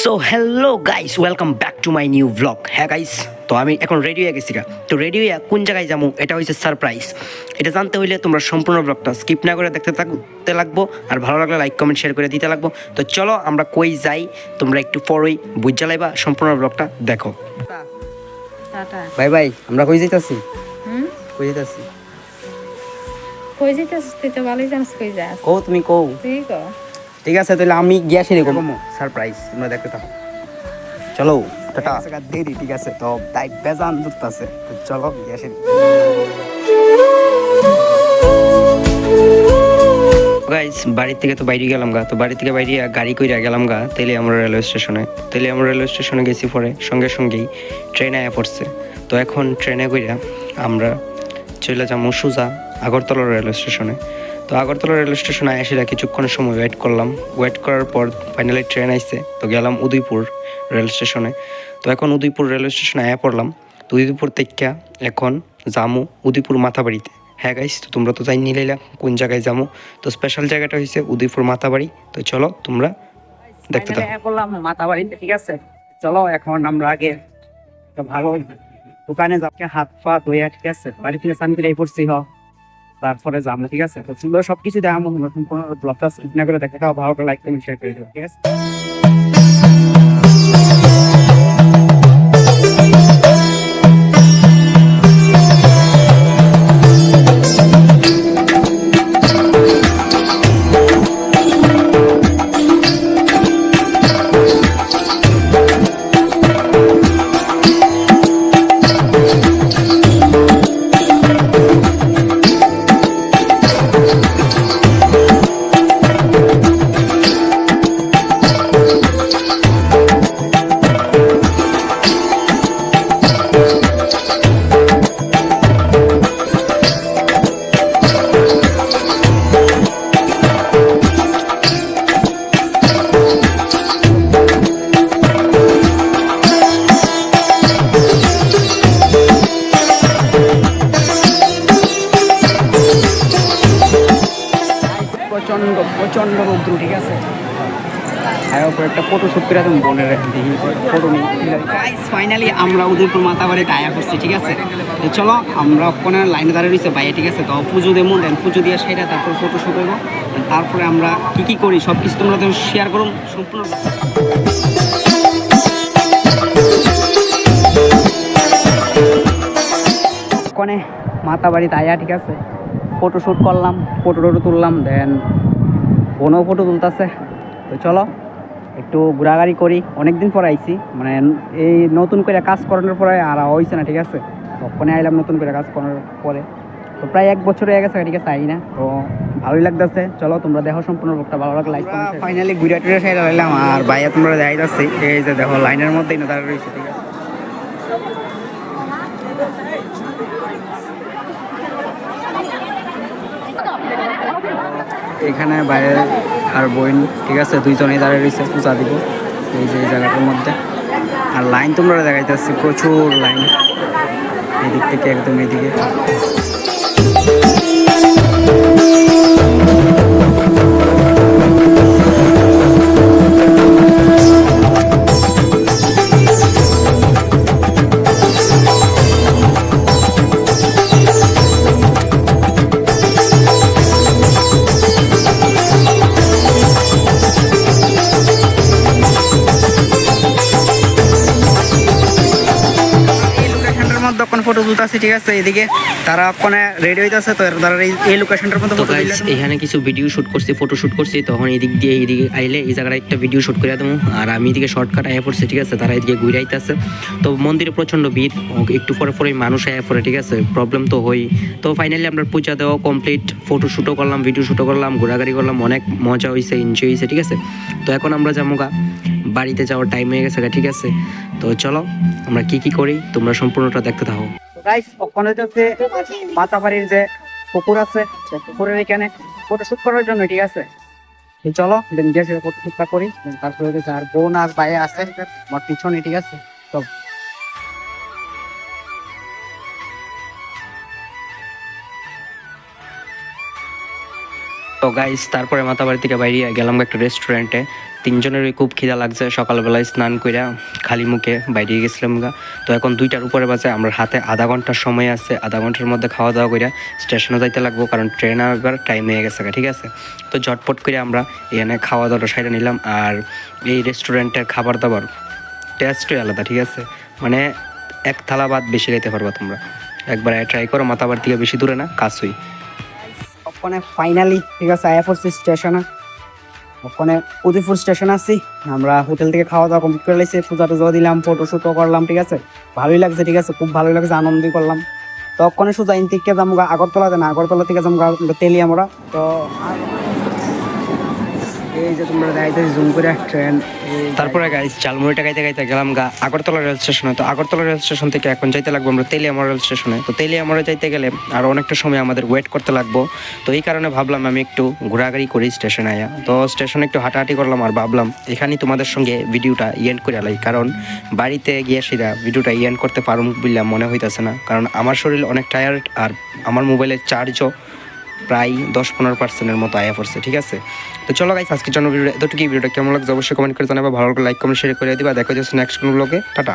So hello guys, welcome back to my new blog. হ্যাঁ guys, তো আমি এখন রেডি হয়ে গেছি। তো রেডি হয়ে কোন জায়গায় যাবো এটা হচ্ছে সারপ্রাইজ। এটা জানতে হইলে তোমরা সম্পূর্ণ ব্লগটা স্কিপ না করে দেখতে লাগবো, আর ভালো লাগলে লাইক কমেন্ট শেয়ার করে দিতে লাগবো। তো চলো আমরা কই যাই তোমরা একটু পরেই বুঝ জ্বালাইবা, সম্পূর্ণ ব্লগটা দেখো। টাটা। ভাই ভাই আমরা কই যাইতাছি? হুম? কই যাইতাছি? কই যাইতাছিস? তুই তো ভালোই জানিস কই যাস। কও তুমি কও। তুই ক। ঠিক আছে তাহলে আমি গিয়া সেরে কমো সারপ্রাইজ তোমরা দেখতে থাকো। চলো টাটা। দেরি ঠিক আছে তো তাই বেজান দুটতাছে, তো চলো গিয়া সেরে। গাইস বাড়ি থেকে তো বাইরে গেলাম গা, তো বাড়ি থেকে বাইরে গাড়ি কইরা গেলাম গা। তাইলে আমরা রেলওয়ে স্টেশনে গেছি। পরে সঙ্গে সঙ্গেই ট্রেনে আয়া পড়ছে। তো এখন ট্রেনে কইরা আমরা চলে যাবো সোজা আগরতলা রেলওয়ে স্টেশনে। তো আগরতলা রেলওয়ে স্টেশনে এসে কিছুক্ষণ সময় ওয়েট করার পর ফাইনালি ট্রেন আইছে। তো গেলাম উদয়পুর রেল স্টেশনে। তো এখন উদয়পুর রেলওয়ে স্টেশনে আয়া পড়লাম। তো উদয়পুর থেকে এখন যামু উদয়পুর মাথাবাড়িতে। হ্যাঁ গাইস, তো তোমরা তো জানি নিলাইলা কোন জায়গায় যাবো। তো স্পেশাল জায়গাটা হয়েছে উদয়পুর মাথাবাড়ি। তো চলো তোমরা দেখতে থাকো। বললাম মাতাবাড়িতে, ঠিক আছে চলো এখন আমরা আগে একটা ভালো দোকানে যাবো, হাত পা ধুইয়া, ঠিক আছে বাড়ি থেকে স্নান করে পড়ছি হ, তারপরে যাবো। ঠিক আছে তো সুন্দর সবকিছু দেখাবো, নতুন কোনো ব্লগটা স্কিপ না করে দেখে দাও, ভালো করে লাইক কমেন্ট শেয়ার করে দিও, ঠিক আছে। প্রচন্ড প্রচন্ড রৌদ্র, ঠিক আছে। আর ওপর একটা ফটো শুট করে তুমি বোনের দেখি ফটো নিই। ফাইনালি আমরা উদয়পুর মাতাবাড়িতে আয়া করছি, ঠিক আছে। তো চলো আমরা ওখানে লাইনে দাঁড়িয়ে রয়েছে বাইরে, ঠিক আছে। তো পুজো দেবো, দেন পুজো দিয়ে সেটা তারপর ফটো শুট হইব। তারপরে আমরা কী করি সব কিছু তোমরা তো শেয়ার করুন সম্পূর্ণ। ওখানে মাতাবাড়িতে আয়া, ঠিক আছে, ফটো শ্যুট করলাম, ফটো তুললাম, দেন বোনও ফটো তুলতেছে। তো চলো একটু ঘোরাঘুরি করি। অনেকদিন পর আইছি, মানে এই নতুন করে কাজ করানোর পরে আর হয়েছে না, ঠিক আছে। তখনই আইলাম নতুন করে কাজ করানোর পরে। তো প্রায় 1 বছর হয়ে গেছে, ঠিক আছে, আই না। তো ভালোই লাগতেছে। চলো তোমরা দেখো সম্পূর্ণ ব্লগটা, ভালো লাগলে লাইক করো। ফাইনালি ঘুরে টুরে সাইড লাইলাম, আর ভাইয়া তোমরা দেখাই যাচ্ছে এই যে দেখো লাইনের মধ্যেই না দাঁড়িয়ে রয়েছে, ঠিক আছে। এখানে বাইরে আর বোন, ঠিক আছে, দুইজনেই দাঁড়িয়ে রয়েছে পূজা দিব এই যে এই জায়গাটার মধ্যে। আর লাইন তোমরা দেখাইতেছি, প্রচুর লাইন এদিক থেকে একদম এদিকে। ফটো তুলতেছি, ঠিক আছে। এদিকে তারা ওখানে রেডি হইতাছে, তো তারা এই লোকেশনটার মধ্যে ফটো গাইস এখানে কিছু ভিডিও শুট করছি, ফটো শুট করছি। তখন এদিক দিয়ে এইদিকে আইলে এই জায়গায় একটা ভিডিও শুট করে দেবো। আর আমি এদিকে শর্টকাট আয়া পড়ছি, ঠিক আছে। তারা এদিকে ঘুরে আইতেছে। তো মন্দিরে প্রচণ্ড ভিড়, একটু পরে মানুষ আয়া পড়ে, ঠিক আছে। প্রবলেম তো হই। তো ফাইনালি আমরা পূজা দেওয়া কমপ্লিট, ফটো শ্যুটও করলাম, ভিডিও শ্যুটও করলাম, ঘোরাঘুরি করলাম, অনেক মজা হয়েছে, এনজয় হয়েছে, ঠিক আছে। তো এখন আমরা যাবো গা, বাড়িতে যাওয়ার টাইম হয়ে গেছে, ঠিক আছে। তো চলো আমরা কি করি তোমরা সম্পূর্ণটা দেখতে থাকো। গাইস ওখানে হচ্ছে মাতাবাড়ির যে পুকুর আছে, পুকুরের এখানে ফটো শুট করার জন্য, ঠিক আছে। চলো গিয়ে ফটো শুটটা করি। তারপরে আর বোন আর ভাই আছে আমার পিছনে, ঠিক আছে। তো তো গাইস তারপরে মাতাবাড়ি থেকে বাইরে গেলাম একটা রেস্টুরেন্টে। তিনজনেরই খুব খিদা লাগছে, সকালবেলায় স্নান কইরা খালি মুখে বাইরে গেছিলাম গা। তো এখন 2টার উপরে বাজে, আমরা হাতে আধা ঘন্টার সময় আছে, আধা ঘন্টার মধ্যে খাওয়া দাওয়া কইরা স্টেশনে যাইতে লাগবো, কারণ ট্রেন আবার টাইম হয়ে গেছে গা, ঠিক আছে। তো ঝটপট করে আমরা এখানে খাওয়া দাওয়াটা সাইডে নিলাম। আর এই রেস্টুরেন্টের খাবার দাবার টেস্টই আলাদা, ঠিক আছে। মানে এক থালা ভাত বেশি খাইতে পারবা তোমরা, একবার ট্রাই করো। মাতাবার থেকে বেশি দূরে না, কাছুই। ওখানে ফাইনালি ঠিক আছে আয়া পড়ছি স্টেশনে। ওখানে উদয়পুর স্টেশন আছি আমরা, হোটেল থেকে খাওয়া দাওয়া কমপ্লিট করে লাইছি, পূজা টুজা দিলাম, ফটোশ্যুটও করলাম, ঠিক আছে। ভালোই লাগছে, ঠিক আছে, খুব ভালোই লাগছে, আনন্দই করলাম। তো ওখানে সোজা ইন থেকে যাবো আগরতলাতে, না আগরতলা থেকে যাবো তেলিয়ামরা। তো এই যে তোমরা দেখাইতে জুম করে ট্রেন। তারপরে গাইস ঝালমুড়িটা খাইতে খাইতে গেলাম গা আগরতলা রেল স্টেশনে। তো আগরতলা রেল স্টেশন থেকে এখন যাইতে লাগবো আমরা তেলিয়ামরা রেল স্টেশনে। তো তেলিয়ামরা যাইতে গেলে আর অনেকটা সময় আমাদের ওয়েট করতে লাগবো। তো এই কারণে ভাবলাম আমি একটু ঘোরাঘুরি করি স্টেশনে আয়া। তো স্টেশনে একটু হাঁটাহাঁটি করলাম, আর ভাবলাম এখানেই তোমাদের সঙ্গে ভিডিওটা এন্ড করে আলাই, কারণ বাড়িতে গিয়ে সেটা ভিডিওটা এন্ড করতে পারুম বললাম মনে হইতেছে না, কারণ আমার শরীর অনেক টায়ার্ড, আর আমার মোবাইলের চার্জও প্রায় 10-15% মতো আয়া পড়ছে, ঠিক আছে। তো চলো গাইস, আজকের জন্য ভিডিওটা এতটুকুই। ভিডিওটা কেমন লাগছে অবশ্যই কমেন্ট করে জানাবা, ভালো লাগলে লাইক কমেন্ট শেয়ার করে দিবা। দেখা যাচ্ছে নেক্সট কোনো ব্লগে। টাটা।